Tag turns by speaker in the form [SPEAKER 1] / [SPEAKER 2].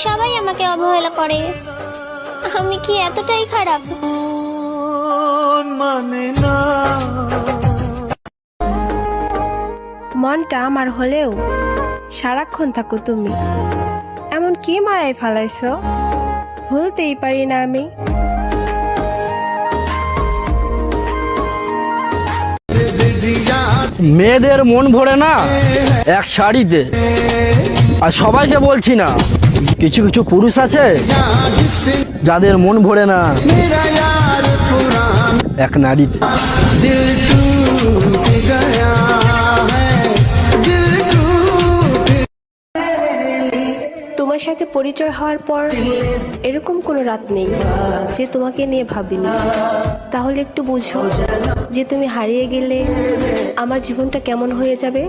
[SPEAKER 1] সবাই আমাকে অবহেলা করে। আমি কি এতটাই খারাপ?
[SPEAKER 2] মানে না
[SPEAKER 3] মনটা আমার হলেও সারাক্ষণ থাকো তুমি, এমন কি মায়ায় ফালাইছো, ভুলতেই পারি না আমি।
[SPEAKER 4] মেয়েদের মন ভরে না এক শাড়িতে। আর সবাইকে বলছি না, কিছু কিছু পুরুষ আছে যাদের মন ভরে না এক নারীতে।
[SPEAKER 3] তোমার সাথে পরিচয় হওয়ার পর এরকম কোনো রাত নেই যে তোমাকে নিয়ে ভাবিনি। তাহলে একটু বুঝো যে তুমি হারিয়ে গেলে আমার জীবনটা কেমন হয়ে যাবে।